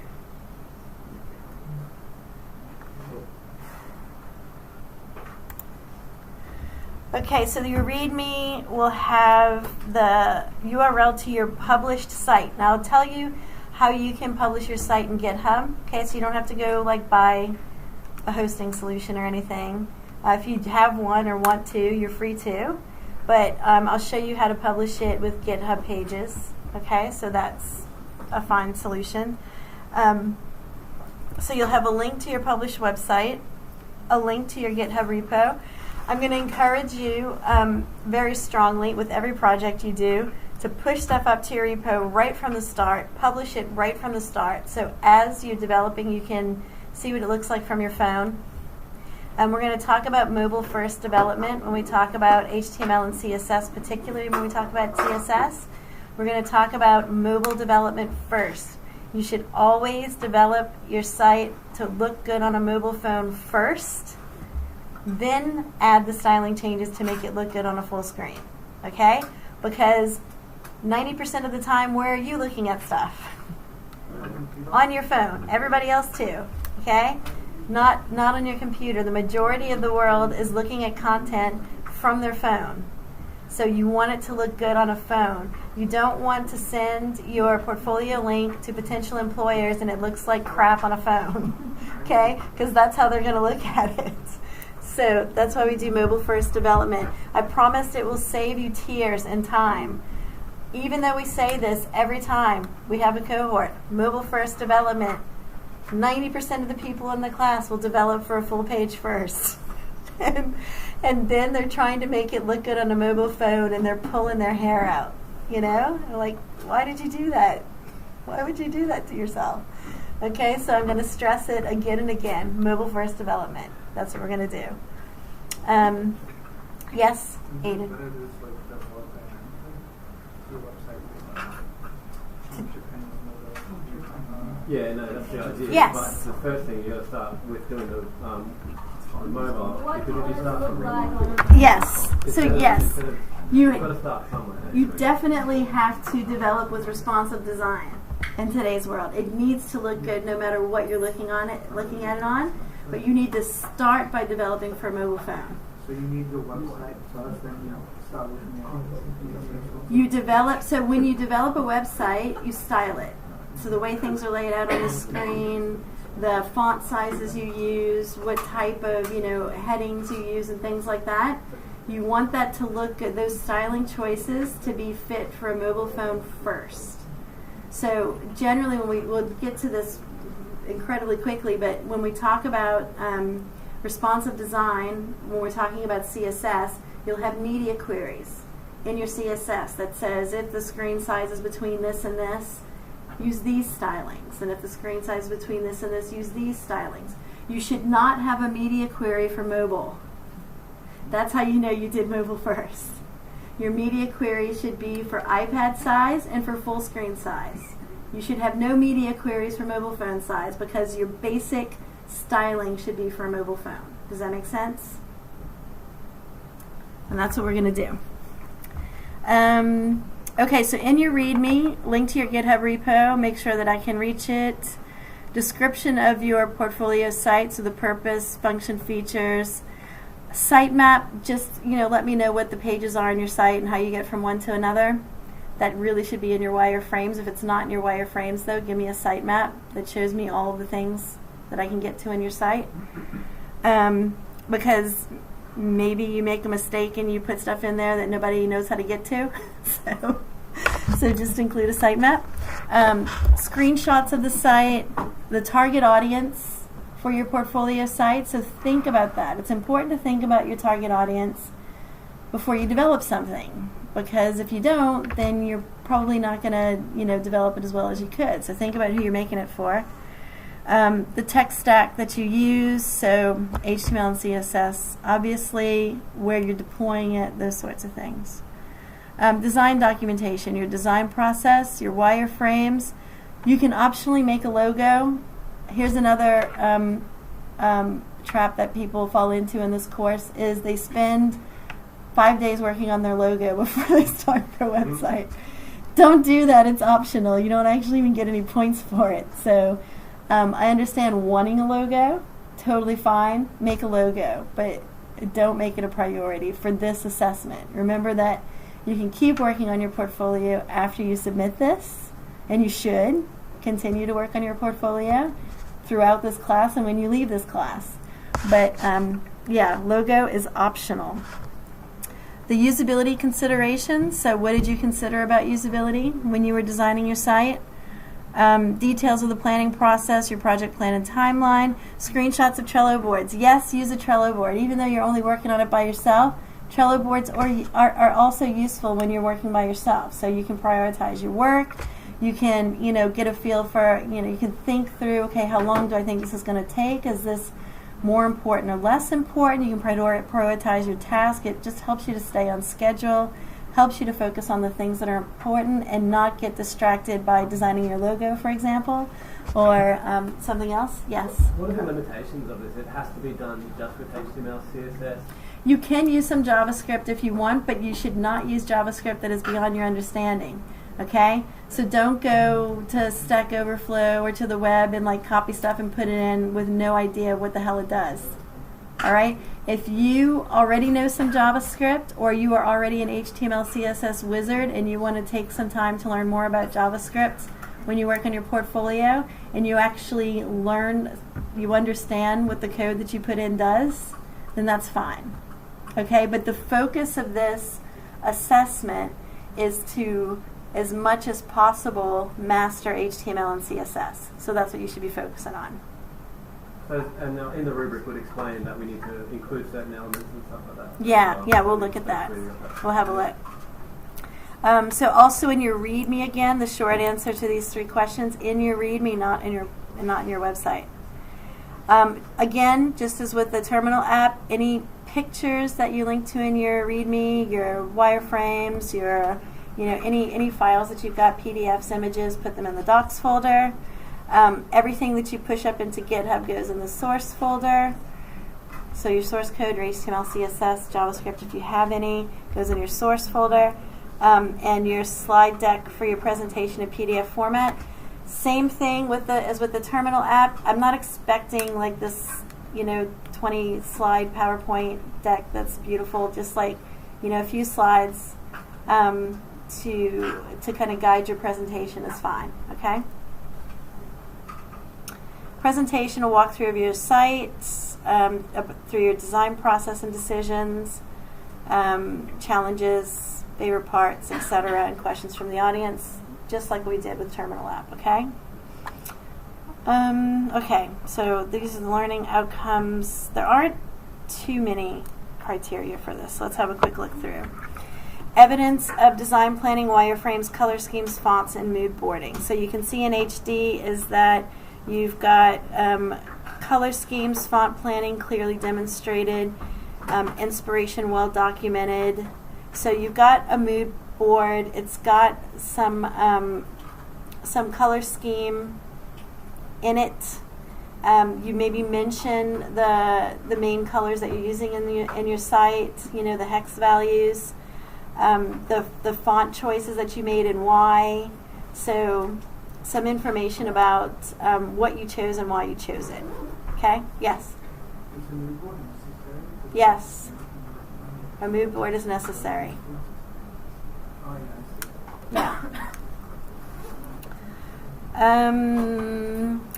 Okay, so your README will have the URL to your published site. Now, I'll tell you how you can publish your site in GitHub. Okay, so you don't have to go like buy a hosting solution or anything. If you have one or want to, you're free to. But I'll show you how to publish it with GitHub pages. Okay, so that's a fine solution. So you'll have a link to your published website, a link to your GitHub repo. I'm going to encourage you very strongly with every project you do to push stuff up to your repo right from the start, publish it right from the start. So as you're developing, you can see what it looks like from your phone. We're going to talk about mobile first development when we talk about HTML and CSS, particularly when we talk about CSS. We're going to talk about mobile development first. You should always develop your site to look good on a mobile phone first, then add the styling changes to make it look good on a full screen. Okay? Because 90% of the time, where are you looking at stuff? On your phone. Everybody else too. Okay? Not on your computer. The majority of the world is looking at content from their phone. So you want it to look good on a phone. You don't want to send your portfolio link to potential employers and it looks like crap on a phone. Okay? Because that's how they're going to look at it. So that's why we do mobile first development. I promise it will save you tears and time. Even though we say this every time we have a cohort, mobile first development, 90% of the people in the class will develop for a full page first. And then they're trying to make it look good on a mobile phone and they're pulling their hair out. You know? They're like, why did you do that? Why would you do that to yourself? Okay, so I'm going to stress it again and again. Mobile first development. That's what we're going to do. Yes, Aiden? Yeah, no, that's the idea. Yes. But the first thing you got to start with doing the on mobile. What Because if you does it start look from like on the Yes. So yes, you've got to start somewhere. you actually. definitely have to develop with responsive design in today's world. It needs to look good no matter what you're looking at it on. But you need to start by developing for a mobile phone. So you need your website first, then you start looking at You develop, so when you develop a website, you style it. So the way things are laid out on the screen, the font sizes you use, what type of, headings you use and things like that. You want that to look good, those styling choices to be fit for a mobile phone first. So generally we'll get to this incredibly quickly, but when we talk about responsive design, when we're talking about CSS, you'll have media queries in your CSS that says if the screen size is between this and this, use these stylings, and if the screen size is between this and this, use these stylings. You should not have a media query for mobile. That's how you know you did mobile first. Your media query should be for iPad size and for full screen size. You should have no media queries for mobile phone size because your basic styling should be for a mobile phone. Does that make sense? And that's what we're going to do. Okay, so in your README, link to your GitHub repo, make sure that I can reach it. Description of your portfolio site, so the purpose, function, features. Sitemap, just let me know what the pages are on your site and how you get from one to another. That really should be in your wireframes. If it's not in your wireframes, though, give me a sitemap that shows me all of the things that I can get to in your site. Because maybe you make a mistake and you put stuff in there that nobody knows how to get to. So just include a sitemap. Screenshots of the site, the target audience for your portfolio site. So think about that. It's important to think about your target audience before you develop something. Because if you don't, then you're probably not going to, develop it as well as you could. So think about who you're making it for. The tech stack that you use, so HTML and CSS, obviously where you're deploying it, those sorts of things. Design documentation, your design process, your wireframes. You can optionally make a logo. Here's another trap that people fall into in this course is they spend 5 days working on their logo before they start their website. Don't do that. It's optional. You don't actually even get any points for it. So I understand wanting a logo. Totally fine. Make a logo. But don't make it a priority for this assessment. Remember that you can keep working on your portfolio after you submit this. And you should continue to work on your portfolio throughout this class and when you leave this class. But logo is optional. The usability considerations, so what did you consider about usability when you were designing your site? Details of the planning process, your project plan and timeline, screenshots of Trello boards. Yes, use a Trello board. Even though you're only working on it by yourself, Trello boards are also useful when you're working by yourself. So you can prioritize your work. You can, get a feel for, you can think through, okay, how long do I think this is going to take? Is this more important or less important? You can prioritize your task. It just helps you to stay on schedule, helps you to focus on the things that are important and not get distracted by designing your logo, for example, or something else. Yes? What are the limitations of this? It has to be done just with HTML, CSS? You can use some JavaScript if you want, but you should not use JavaScript that is beyond your understanding. Okay? So don't go to Stack Overflow or to the web and copy stuff and put it in with no idea what the hell it does. All right? If you already know some JavaScript or you are already an HTML, CSS wizard and you want to take some time to learn more about JavaScript when you work on your portfolio and you actually you understand what the code that you put in does, then that's fine. Okay? But the focus of this assessment is to, as much as possible, master HTML and CSS. So that's what you should be focusing on. So, and now in the rubric would explain that we need to include certain elements and stuff like that. Yeah, we'll look at that. We'll have a look. So also in your README again, the short answer to these 3 questions in your README, not in your website. Again, just as with the terminal app, any pictures that you link to in your README, your wireframes, your any files that you've got, PDFs, images, put them in the docs folder. Everything that you push up into GitHub goes in the source folder. So your source code, your HTML, CSS, JavaScript, if you have any, goes in your source folder. And your slide deck for your presentation in PDF format. Same thing with as with the terminal app. I'm not expecting like this, 20 slide PowerPoint deck that's beautiful. Just like, a few slides to kind of guide your presentation is fine. Okay. Presentation, a walkthrough of your site, through your design process and decisions, challenges, favorite parts, etc., and questions from the audience, just like we did with Terminal App, okay? Okay, so these are the learning outcomes. There aren't too many criteria for this, so let's have a quick look through. Evidence of design planning, wireframes, color schemes, fonts, and mood boarding. So you can see in HD is that you've got color schemes, font planning clearly demonstrated, inspiration well documented. So you've got a mood board. It's got some color scheme in it. You maybe mention the main colors that you're using in your site. The hex values, the font choices that you made and why. So some information about what you chose and why you chose it. Okay? Yes. Is a mood board necessary? Yes. A mood board is necessary. Oh, yeah, I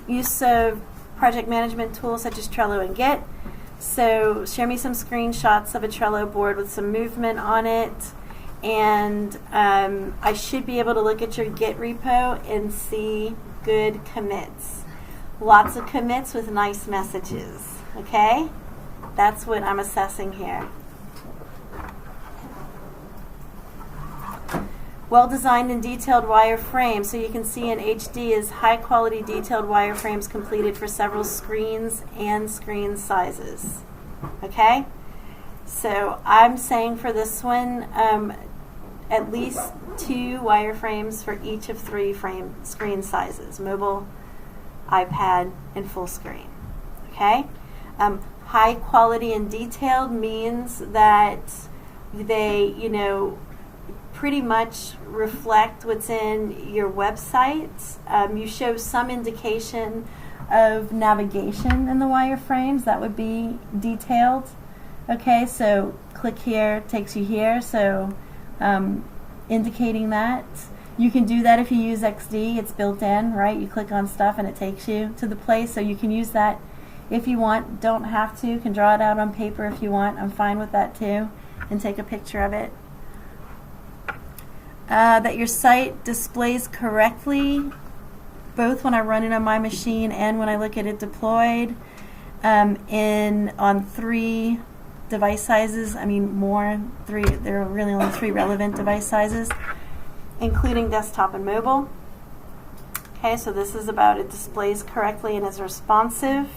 see. Use of project management tools such as Trello and Git. So show me some screenshots of a Trello board with some movement on it. And I should be able to look at your Git repo and see good commits. Lots of commits with nice messages. Okay? That's what I'm assessing here. Well-designed and detailed wireframes. So you can see in HD is high-quality detailed wireframes completed for several screens and screen sizes. Okay? So I'm saying for this one, at least 2 wireframes for each of 3 screen sizes: mobile, iPad, and full screen. Okay? High quality and detailed means that they, pretty much reflect what's in your website. You show some indication of navigation in the wireframes. That would be detailed. Okay, so click here, takes you here. So indicating that. You can do that if you use XD. It's built in, right? You click on stuff and it takes you to the place. So you can use that if you want. Don't have to. You can draw it out on paper if you want. I'm fine with that too. And take a picture of it. That your site displays correctly, both when I run it on my machine and when I look at it deployed, on 3 device sizes. I mean, more. 3. There are really only 3 relevant device sizes, including desktop and mobile. Okay, so this is about it displays correctly and is responsive.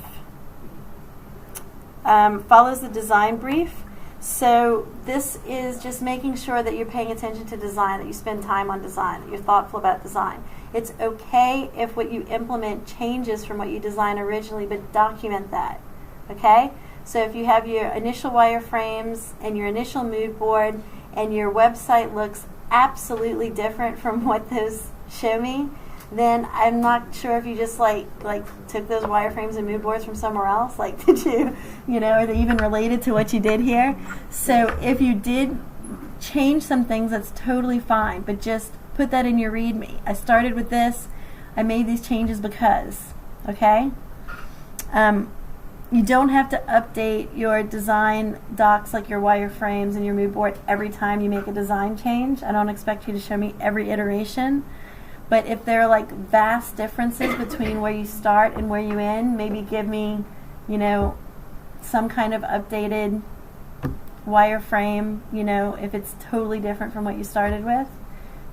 Follows the design brief. So this is just making sure that you're paying attention to design, that you spend time on design, that you're thoughtful about design. It's okay if what you implement changes from what you designed originally, but document that. Okay? So if you have your initial wireframes and your initial mood board and your website looks absolutely different from what those show me, then I'm not sure if you just like took those wireframes and mood boards from somewhere else. Like, did you, are they even related to what you did here? So if you did change some things, that's totally fine, but just put that in your README. I started with this. I made these changes because, okay? You don't have to update your design docs like your wireframes and your mood board every time you make a design change. I don't expect you to show me every iteration. But if there are like vast differences between where you start and where you end, maybe give me, some kind of updated wireframe, if it's totally different from what you started with.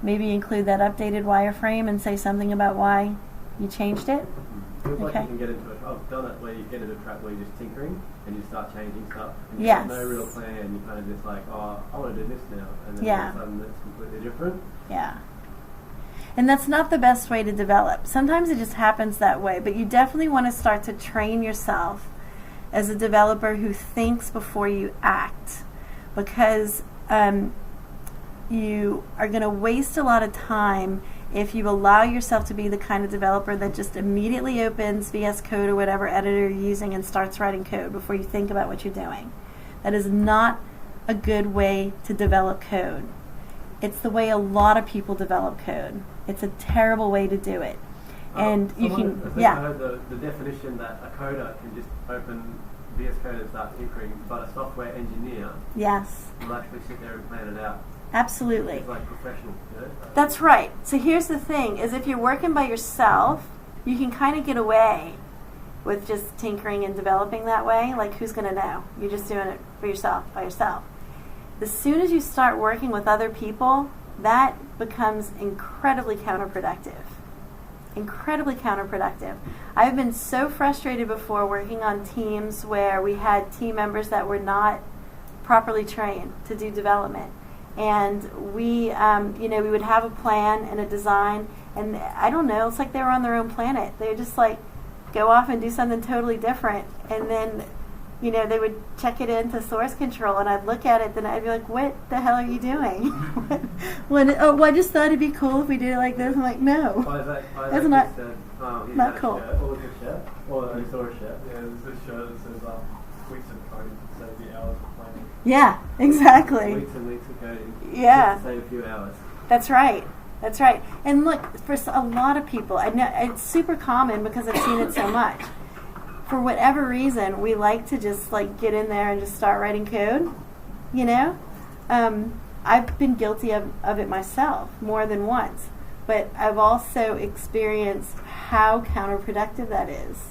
Maybe include that updated wireframe and say something about why you changed it. Feels like you can get into it. I've done it where you get into a trap where you're just tinkering and you start changing stuff. And you have no real plan. You kind of just like, oh, I want to do this now. And then all of a sudden it's completely different. Yeah. And that's not the best way to develop. Sometimes it just happens that way, but you definitely want to start to train yourself as a developer who thinks before you act, because you are going to waste a lot of time if you allow yourself to be the kind of developer that just immediately opens VS Code or whatever editor you're using and starts writing code before you think about what you're doing. That is not a good way to develop code. It's the way a lot of people develop code. It's a terrible way to do it. And you can, I heard the definition that a coder can just open VS Code and start tinkering, but a software engineer yes, will actually sit there and plan it out. absolutely. It's like professional, you know? That's right. So here's the thing, is if you're working by yourself, you can kind of get away with just tinkering and developing that way. Like, who's going to know? You're just doing it for yourself, by yourself. As soon as you start working with other people, that becomes incredibly counterproductive. Incredibly counterproductive. I've been so frustrated before working on teams where we had team members that were not properly trained to do development. And we, we would have a plan and a design, and I don't know, it's like they were on their own planet. They would just like go off and do something totally different, and then, they would check it into source control, and I'd look at it, then I'd be like, what the hell are you doing? I just thought it'd be cool if we did it like this. I'm like, no. That's not cool. What was the shirt? Or you saw a shirt? Yeah, there's this shirt that says weeks of coding to save the hours of planning. Yeah, exactly. Weeks and weeks of coding. Yeah. Just to save a few hours. That's right. That's right. And look, for a lot of people, I know it's super common because I've seen it so much. For whatever reason, we like to just like get in there and just start writing code. I've been guilty of it myself more than once, but I've also experienced how counterproductive that is.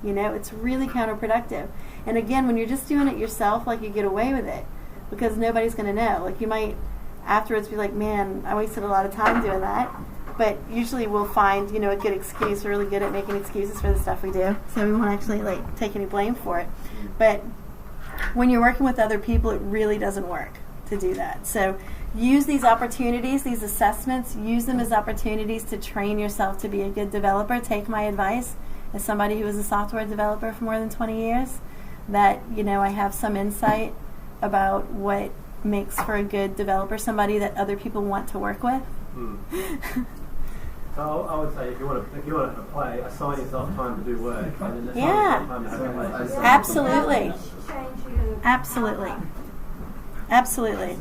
It's really counterproductive. And again, when you're just doing it yourself, like, you get away with it because nobody's going to know. Like, you might afterwards be like, man, I wasted a lot of time doing that. But usually we'll find, a good excuse. We're really good at making excuses for the stuff we do, so we won't actually take any blame for it. But when you're working with other people, it really doesn't work to do that. So use these opportunities, these assessments, use them as opportunities to train yourself to be a good developer. Take my advice as somebody who was a software developer for more than 20 years, that, I have some insight about what makes for a good developer, somebody that other people want to work with. So I would say if you want to play, assign yourself time to do work, and then assign Yeah. yourself time to have play. Absolutely. Change your Absolutely. Absolutely.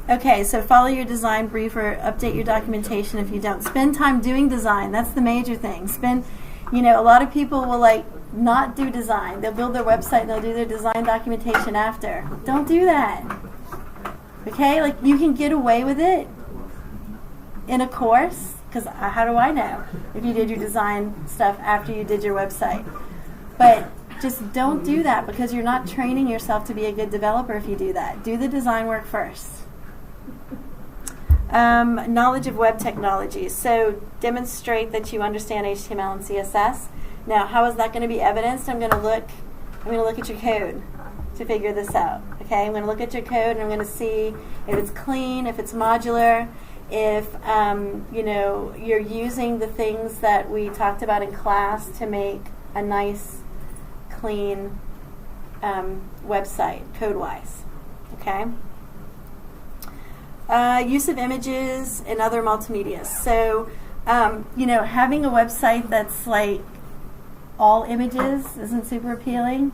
Okay, so follow your design brief or update your documentation if you don't. Spend time doing design. That's the major thing. A lot of people will not do design. They'll build their website and they'll do their design documentation after. Don't do that. Okay? You can get away with it in a course, because how do I know if you did your design stuff after you did your website? But just don't do that, because you're not training yourself to be a good developer if you do that. Do the design work first. Knowledge of web technologies. So demonstrate that you understand HTML and CSS. Now, how is that going to be evidenced? I'm going to look at your code to figure this out. Okay, I'm going to look at your code and I'm going to see if it's clean, if it's modular, if you're using the things that we talked about in class to make a nice, clean website, code-wise. Okay. Use of images and other multimedia. So, having a website that's all images isn't super appealing.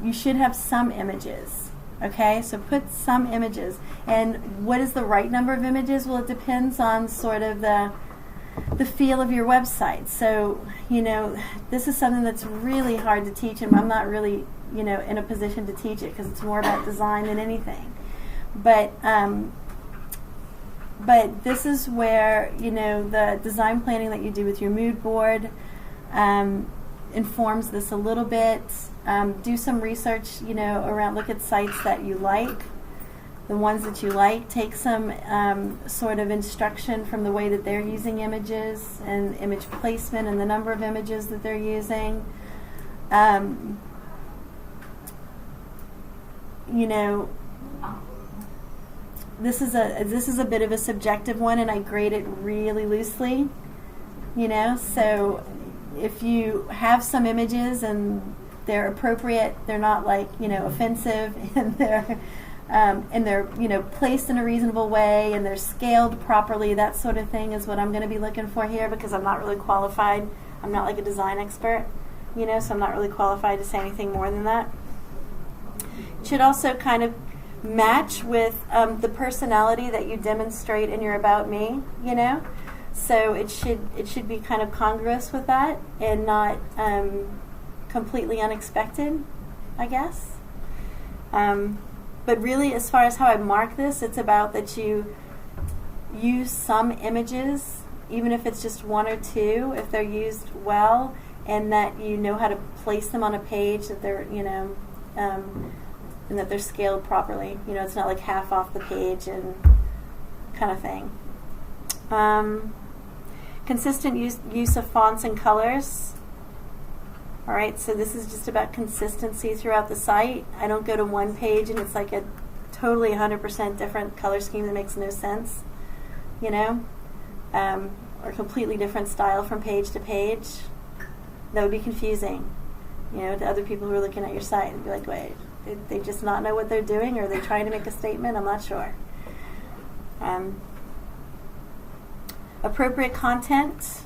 You should have some images. Okay, so put some images. And what is the right number of images? Well, it depends on sort of the feel of your website. So, this is something that's really hard to teach, and I'm not really, in a position to teach it because it's more about design than anything. But this is where, the design planning that you do with your mood board informs this a little bit. Do some research, around, look at sites that you like, the ones that you like. Take some sort of instruction from the way that they're using images and image placement and the number of images that they're using. This is a bit of a subjective one, and I grade it really loosely. So if you have some images and they're appropriate, they're not like, offensive, and they're placed in a reasonable way, and they're scaled properly, that sort of thing is what I'm going to be looking for here, because I'm not really qualified. I'm not like a design expert, so I'm not really qualified to say anything more than that. It should also kind of match with the personality that you demonstrate in your About Me, So it should be kind of congruous with that and not completely unexpected, I guess. But really, as far as how I mark this, it's about that you use some images, even if it's just one or two, if they're used well, and that you know how to place them on a page, that they're, and that they're scaled properly. It's not like half off the page and kind of thing. Consistent use of fonts and colors. All right, so this is just about consistency throughout the site. I don't go to one page and it's like a totally 100% different color scheme that makes no sense, or completely different style from page to page. That would be confusing, to other people who are looking at your site and be like, wait, did they just not know what they're doing, or are they trying to make a statement? I'm not sure. Appropriate content.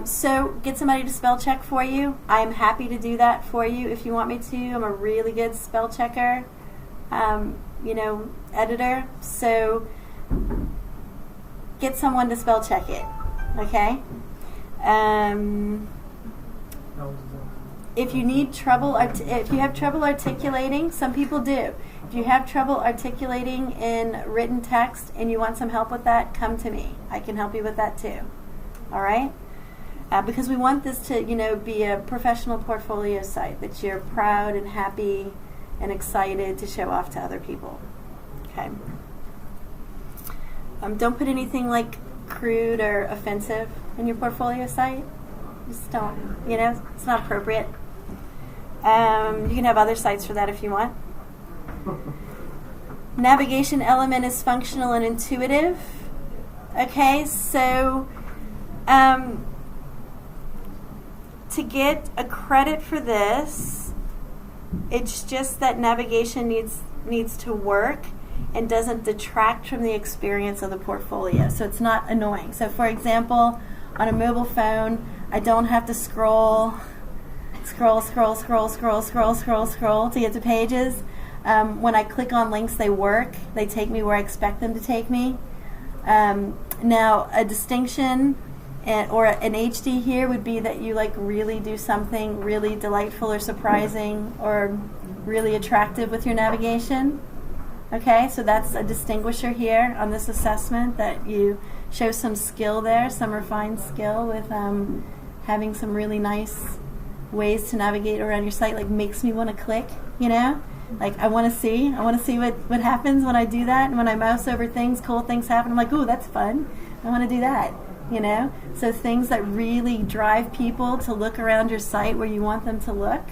So get somebody to spell check for you. I'm happy to do that for you if you want me to. I'm a really good spell checker, editor. So get someone to spell check it, okay? If you need trouble, if you have trouble articulating, some people do. If you have trouble articulating in written text and you want some help with that, come to me. I can help you with that too. All right? Because we want this to, be a professional portfolio site that you're proud and happy and excited to show off to other people. Okay. Don't put anything like crude or offensive in your portfolio site. Just don't. It's not appropriate. You can have other sites for that if you want. Navigation element is functional and intuitive. Okay, so to get a credit for this, it's just that navigation needs to work and doesn't detract from the experience of the portfolio. So it's not annoying. So for example, on a mobile phone, I don't have to scroll to get to pages. When I click on links, they work. They take me where I expect them to take me. Now, a distinction or an HD here would be that you really do something really delightful or surprising or really attractive with your navigation. Okay, so that's a distinguisher here on this assessment, that you show some skill there, some refined skill with having some really nice ways to navigate around your site, makes me want to click, I want to see what happens when I do that, and when I mouse over things, cool things happen. I'm like, ooh, that's fun. I want to do that, So things that really drive people to look around your site where you want them to look,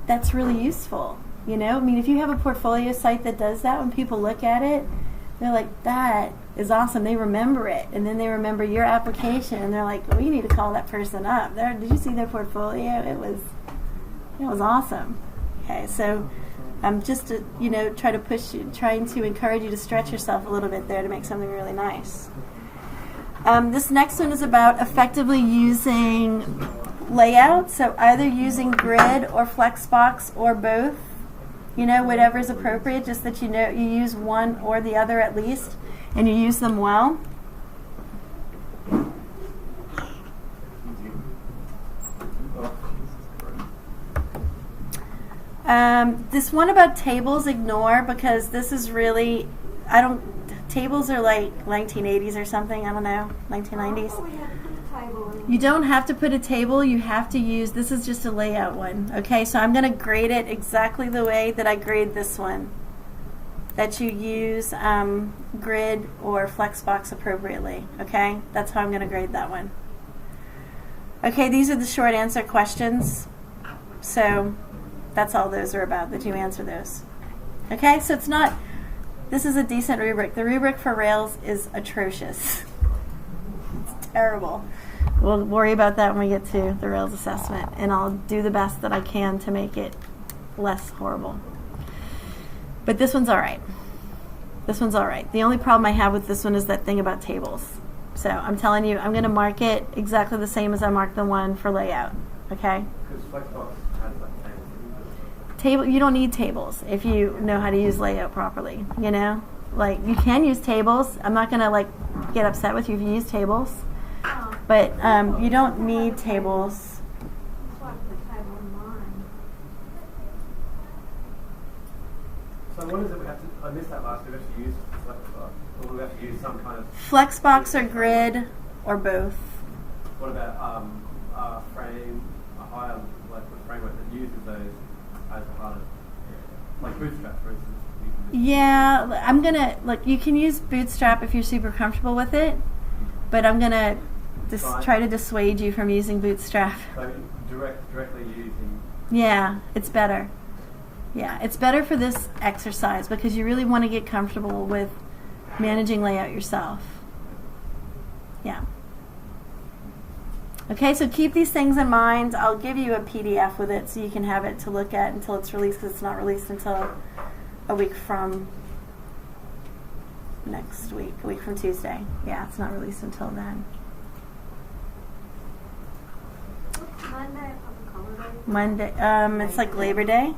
that's really useful, if you have a portfolio site that does that, when people look at it, they're like, that is awesome. They remember it, and then they remember your application, and they're like, oh, you need to call that person up. Did you see their portfolio? It was awesome. Okay, so just to try to push you, trying to encourage you to stretch yourself a little bit there to make something really nice. This next one is about effectively using layout. So either using grid or flexbox or both. Whatever is appropriate. Just that you use one or the other at least, and you use them well. This one about tables, ignore, because this is really, tables are like 1980s or something, I don't know, 1990s. You don't have to put a table, you have to use, this is just a layout one, okay? So I'm going to grade it exactly the way that I grade this one, that you use grid or flexbox appropriately, okay? That's how I'm going to grade that one. Okay, these are the short answer questions, so that's all those are about, that you answer those. Okay, so this is a decent rubric. The rubric for Rails is atrocious. It's terrible. We'll worry about that when we get to the Rails assessment, and I'll do the best that I can to make it less horrible. But this one's all right. This one's all right. The only problem I have with this one is that thing about tables. So I'm telling you, I'm going to mark it exactly the same as I marked the one for layout. Okay? Because Flexbox has like tables. Table. You don't need tables if you know how to use layout properly. You know, like you can use tables. I'm not going to like get upset with you if you use tables, but you don't need tables. So what is it we have to, I missed that last, we have to use Flexbox, or we have to use some kind of... Flexbox or grid, or both. What about a higher like a framework that uses those as part of, like Bootstrap, for instance? Yeah, I'm going to, look, you can use Bootstrap if you're super comfortable with it, but I'm going to try to dissuade you from using Bootstrap. So directly using... Yeah, it's better. Yeah, it's better for this exercise because you really want to get comfortable with managing layout yourself. Yeah. Okay, so keep these things in mind. I'll give you a PDF with it so you can have it to look at until it's released, because it's not released until a week from next week, a week from Tuesday. Yeah, it's not released until then. Monday, public holiday. Monday, it's like Labor Day.